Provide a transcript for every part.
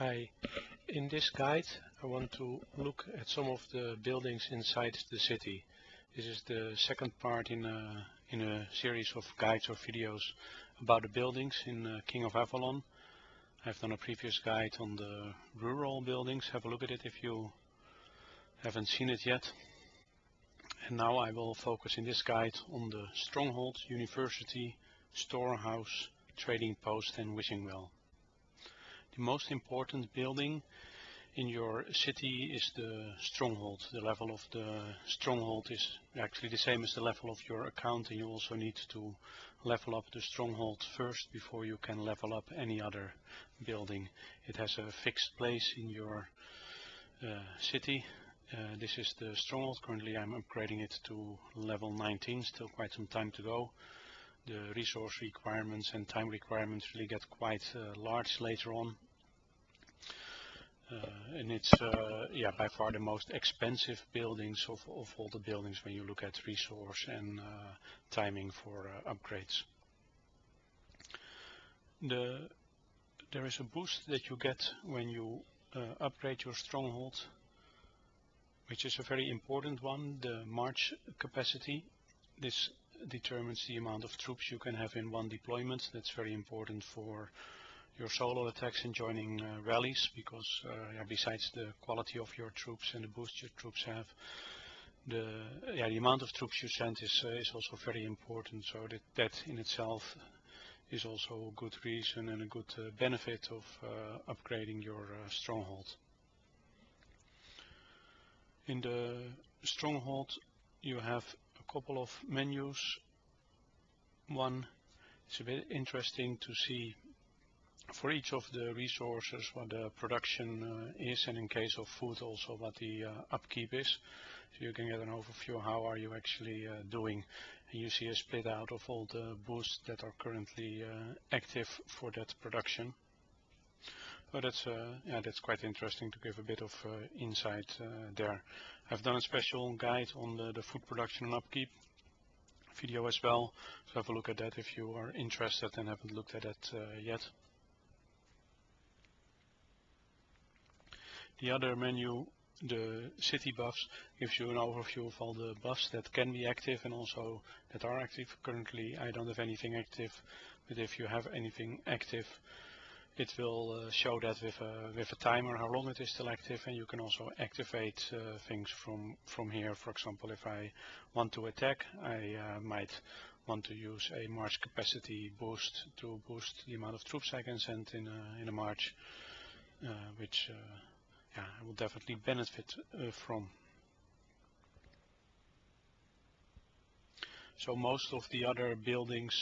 Hi, in this guide I want to look at some of the buildings inside the city. This is the second part in a series of guides or videos about the buildings in King of Avalon. I've done a previous guide on the rural buildings. Have a look at it if you haven't seen it yet. And now I will focus in this guide on the Stronghold, University, Storehouse, Trading Post and Wishing Well. The most important building in your city is the Stronghold. The level of the Stronghold is actually the same as the level of your account, and you also need to level up the Stronghold first before you can level up any other building. It has a fixed place in your city. This is the Stronghold. Currently I'm upgrading it to level 19, still quite some time to go. The resource requirements and time requirements really get quite large later on. And it's by far the most expensive buildings of all the buildings when you look at resource and timing for upgrades. There is a boost that you get when you upgrade your Stronghold, which is a very important one, the march capacity. This determines the amount of troops you can have in one deployment. That's very important for your solo attacks and joining rallies, because besides the quality of your troops and the boost your troops have, the amount of troops you send is also very important. So that in itself is also a good reason and a good benefit of upgrading your Stronghold. In the Stronghold you have a couple of menus. One, it's a bit interesting to see for each of the resources what the production is, and in case of food also what the upkeep is. So you can get an overview how are you actually doing, and you see a split out of all the boosts that are currently active for that production. But that's quite interesting to give a bit of insight there. I've done a special guide on the food production and upkeep video as well, so have a look at that if you are interested and haven't looked at it yet. The other menu, the city buffs, gives you an overview of all the buffs that can be active and also that are active. Currently I don't have anything active, but if you have anything active, it will show that with a timer how long it is still active, and you can also activate things from here. For example, if I want to attack, I might want to use a march capacity boost to boost the amount of troops I can send in a march, which I will definitely benefit from. So most of the other buildings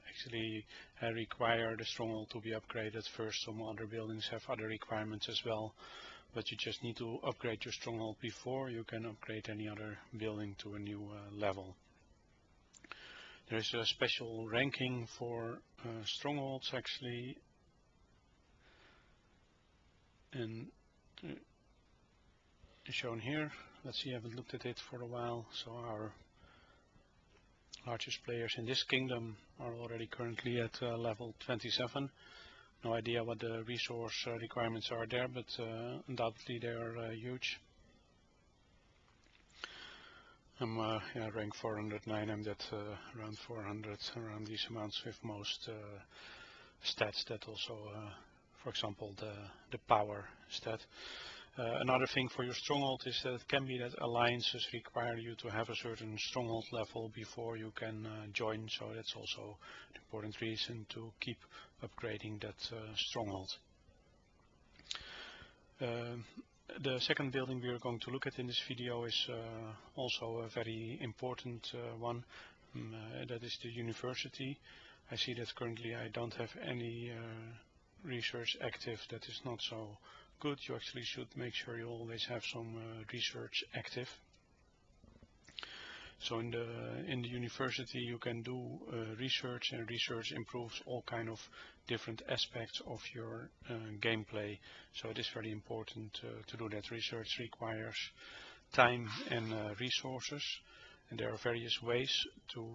actually require the Stronghold to be upgraded first. Some other buildings have other requirements as well, but you just need to upgrade your Stronghold before you can upgrade any other building to a new level. There is a special ranking for Strongholds actually, and shown here. Let's see, I haven't looked at it for a while. So our largest players in this kingdom are already currently at level 27. No idea what the resource requirements are there, but undoubtedly they are huge. I'm rank 409. I'm at around 400, around these amounts with most stats that also, for example, the power stat. Another thing for your Stronghold is that it can be that alliances require you to have a certain Stronghold level before you can join, so that's also an important reason to keep upgrading that Stronghold. The second building we are going to look at in this video is also a very important one, that is the University. I see that currently I don't have any research active. That is not so good. You actually should make sure you always have some research active. So in the University you can do research, and research improves all kind of different aspects of your gameplay. So it is very important to do that. Research requires time and resources, and there are various ways to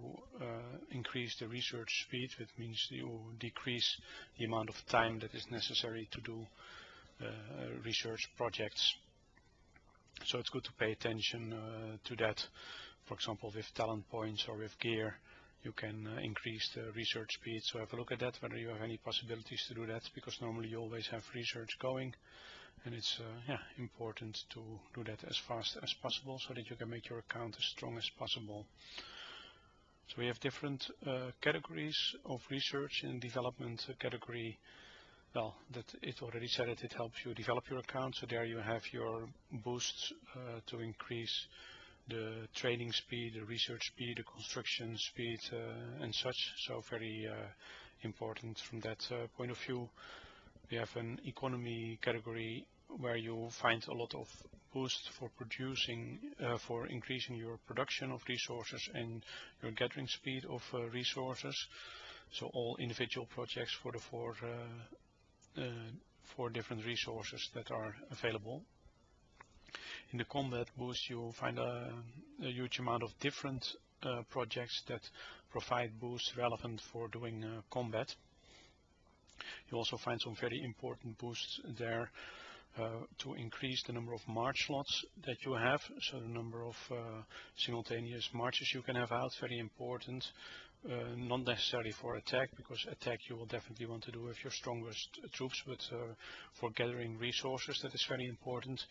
increase the research speed, which means you decrease the amount of time that is necessary to do research projects. So it's good to pay attention to that. For example, with talent points or with gear, you can increase the research speed. So have a look at that, whether you have any possibilities to do that, because normally you always have research going, and it's important to do that as fast as possible so that you can make your account as strong as possible. So we have different categories of research. In development category, well, that it already said it helps you develop your account. So there you have your boosts to increase the training speed, the research speed, the construction speed, and such. So very important from that point of view. We have an economy category where you find a lot of boost for producing, for increasing your production of resources and your gathering speed of resources. So all individual projects for the four different resources that are available. In the combat boost, you find a huge amount of different projects that provide boosts relevant for doing combat. You also find some very important boosts there to increase the number of march slots that you have, so the number of simultaneous marches you can have out, very important. Not necessarily for attack, because attack you will definitely want to do with your strongest troops, but for gathering resources, that is very important.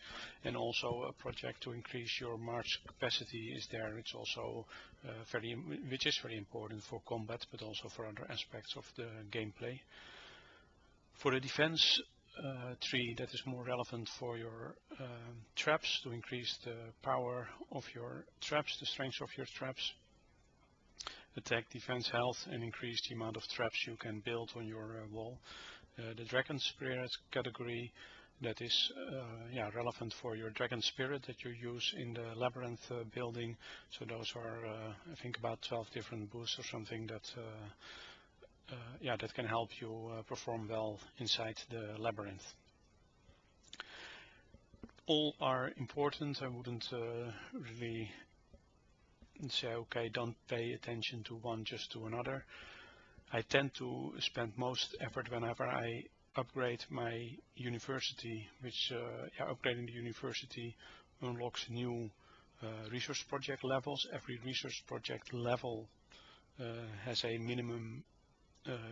And also a project to increase your march capacity is there. It's also which is very important for combat, but also for other aspects of the gameplay. For the defense tree, that is more relevant for your traps, to increase the power of your traps, the strength of your traps. Attack, defense, health, and increase the amount of traps you can build on your wall. The dragon spirit category, that is relevant for your dragon spirit that you use in the labyrinth building. So those are I think about 12 different boosts or something that that can help you perform well inside the labyrinth. All are important. I wouldn't really say, okay, don't pay attention to one just to another. I tend to spend most effort whenever I upgrade my university, which upgrading the university unlocks new research project levels. Every research project level has a minimum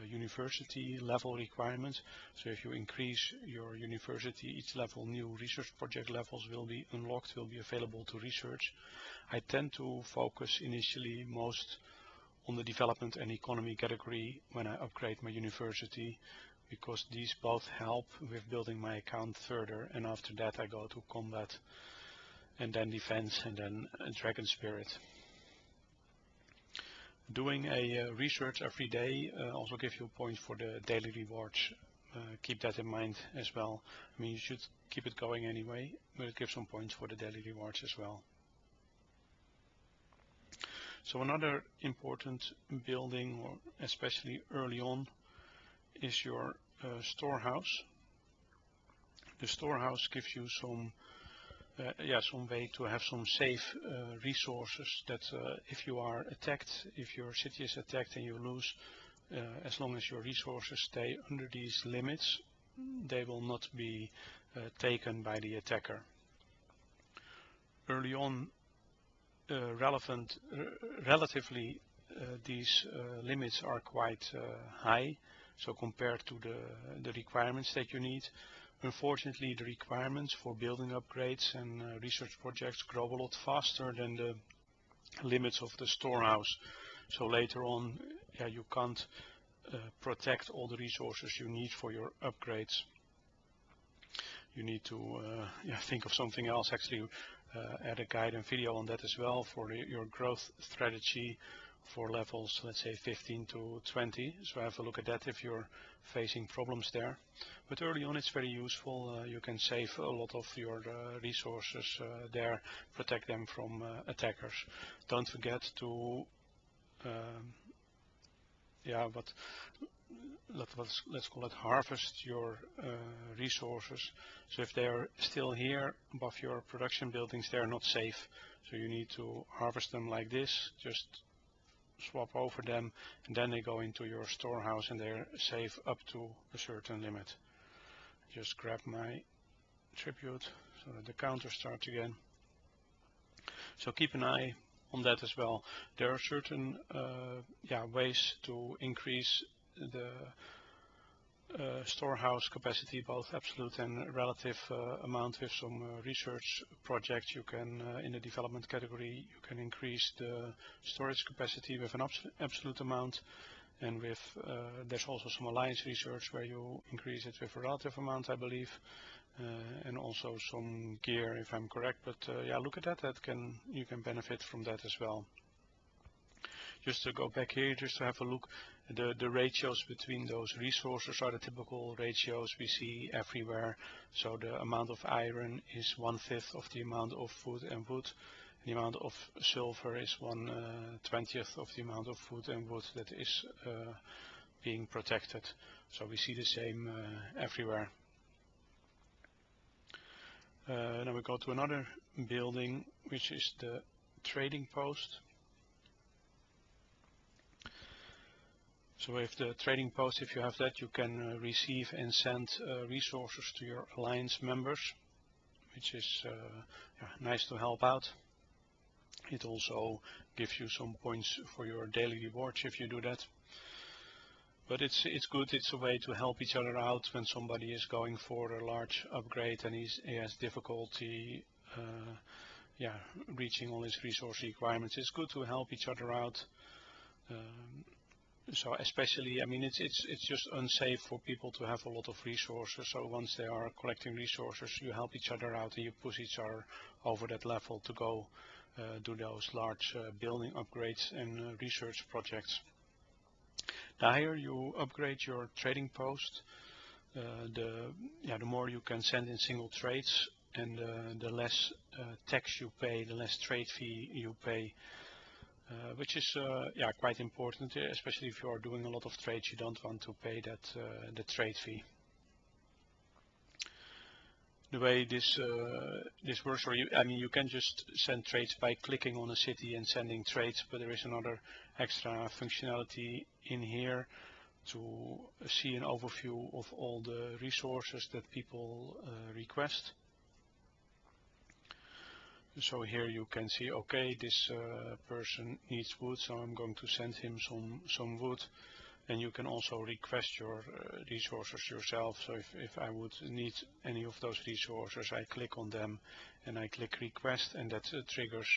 university level requirement. So if you increase your university, each level, new research project levels will be unlocked, will be available to research. I tend to focus initially most on the development and economy category when I upgrade my university, because these both help with building my account further, and after that I go to combat and then defense and then dragon spirit. Doing a research every day also gives you points for the daily rewards. Keep that in mind as well. I mean, you should keep it going anyway, but it gives some points for the daily rewards as well. So another important building, or especially early on, is your storehouse. The storehouse gives you some way to have some safe resources that if you are attacked, if your city is attacked and you lose, as long as your resources stay under these limits, they will not be taken by the attacker. Early on, relatively these limits are quite high, so compared to the requirements that you need. Unfortunately, the requirements for building upgrades and research projects grow a lot faster than the limits of the storehouse. So later on, you can't protect all the resources you need for your upgrades. You need to think of something else. Actually, add a guide and video on that as well for your growth strategy for levels, let's say 15 to 20. So have a look at that if you're facing problems there. But early on it's very useful. You can save a lot of your resources there, protect them from attackers. Don't forget to let's call it harvest your resources. So if they are still here above your production buildings, they are not safe. So you need to harvest them like this, just swap over them, and then they go into your storehouse and they're safe up to a certain limit. just grab my tribute so that the counter starts again. So keep an eye on that as well. There are certain ways to increase the storehouse capacity, both absolute and relative amount. With some research projects, you can, in the development category, you can increase the storage capacity with an absolute amount, and with there's also some alliance research where you increase it with a relative amount, I believe, and also some gear, if I'm correct. But yeah, look at that. You can benefit from that as well. Just to go back here, just to have a look, the ratios between those resources are the typical ratios we see everywhere. So the amount of iron is 1/5 of the amount of food and wood. The amount of silver is 1/20th of the amount of food and wood that is being protected. So we see the same everywhere. Now we go to another building, which is the trading post. So with the trading post, if you have that, you can receive and send resources to your alliance members, which is nice to help out. It also gives you some points for your daily rewards if you do that. But it's good. It's a way to help each other out when somebody is going for a large upgrade and he has difficulty reaching all his resource requirements. It's good to help each other out. So especially, I mean, it's just unsafe for people to have a lot of resources. So once they are collecting resources, you help each other out and you push each other over that level to go do those large building upgrades and research projects. The higher you upgrade your trading post, the more you can send in single trades, and the less tax you pay, the less trade fee you pay. Which is quite important, especially if you are doing a lot of trades. You don't want to pay that the trade fee. The way this works, you can just send trades by clicking on a city and sending trades, but there is another extra functionality in here to see an overview of all the resources that people request. So here you can see, okay, this person needs wood, so I'm going to send him some wood. And you can also request your resources yourself. So if I would need any of those resources, I click on them and I click request, and that triggers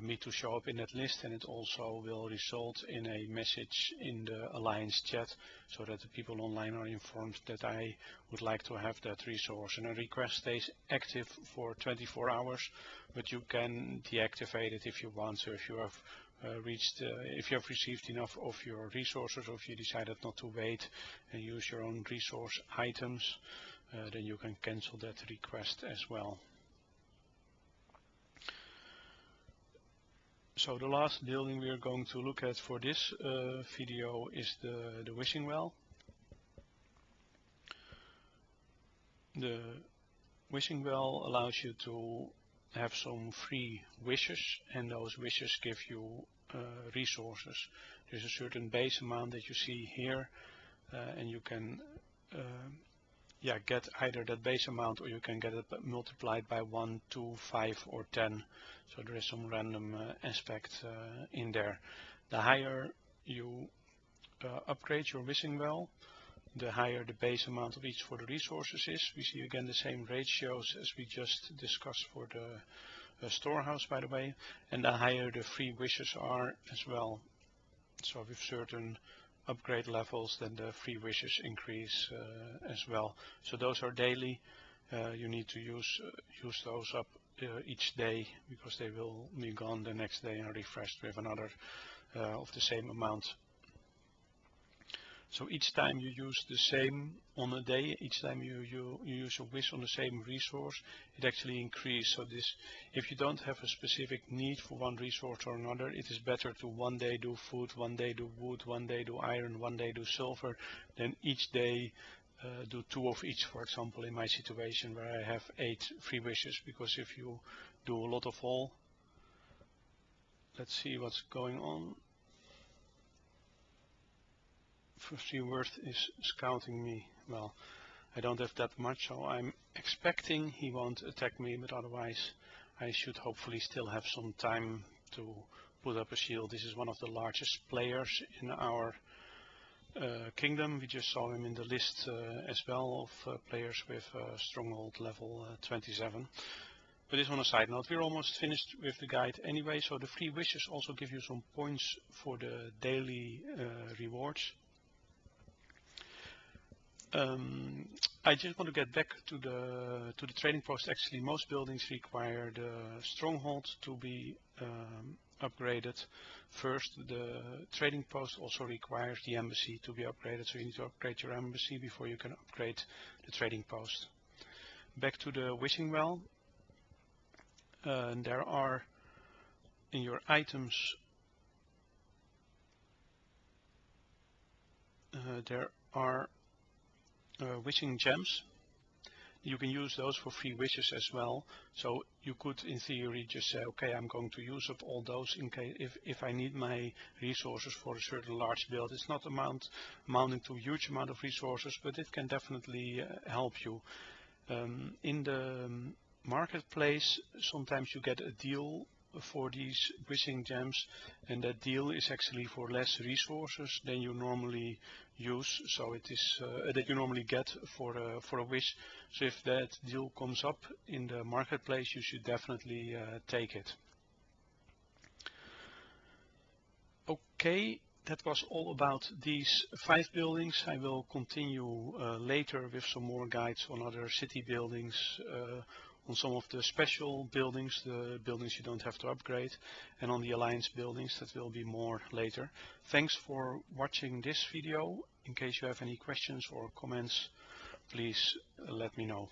me to show up in that list, and it also will result in a message in the Alliance chat so that the people online are informed that I would like to have that resource. And a request stays active for 24 hours, but you can deactivate it if you want. So if you have if you have received enough of your resources, or if you decided not to wait and use your own resource items, then you can cancel that request as well. So the last building we are going to look at for this video is the wishing well. The wishing well allows you to have some free wishes, and those wishes give you resources. There's a certain base amount that you see here, and you can get either that base amount, or you can get it multiplied by 1, 2, 5 or 10. So there is some random aspect in there. The higher you upgrade your wishing well, the higher the base amount of each for the resources is. We see again the same ratios as we just discussed for the storehouse, by the way, and the higher the free wishes are as well. So with certain upgrade levels, then the free wishes increase as well. So those are daily. You need to use those up each day, because they will be gone the next day and refreshed with another of the same amount. So each time you use the same on a day, each time you use a wish on the same resource, it actually increases. So this, if you don't have a specific need for one resource or another, it is better to one day do food, one day do wood, one day do iron, one day do silver, than each day do 2 of each. For example, in my situation where I have 8 free wishes, because if you do a lot of all, let's see what's going on. First Worth is scouting me. Well, I don't have that much, so I'm expecting he won't attack me, but otherwise I should hopefully still have some time to put up a shield. This is one of the largest players in our kingdom. We just saw him in the list as well of players with Stronghold level 27. But this on a side note, we're almost finished with the guide anyway, so the free wishes also give you some points for the daily rewards. I just want to get back to the trading post. Actually, most buildings require the Stronghold to be upgraded first. The trading post also requires the embassy to be upgraded, so you need to upgrade your embassy before you can upgrade the trading post. Back to the wishing well. There are in your items there are wishing gems. You can use those for free wishes as well. So you could, in theory, just say, okay, I'm going to use up all those in case if I need my resources for a certain large build. It's not amounting to a huge amount of resources, but it can definitely help you. In the marketplace, sometimes you get a deal for these wishing gems, and that deal is actually for less resources than you normally use, so it is that you normally get for a wish. So if that deal comes up in the marketplace, you should definitely take it. Okay, that was all about these 5 buildings. I will continue later with some more guides on other city buildings, on some of the special buildings, the buildings you don't have to upgrade, and on the Alliance buildings. That will be more later. Thanks for watching this video. In case you have any questions or comments, please let me know.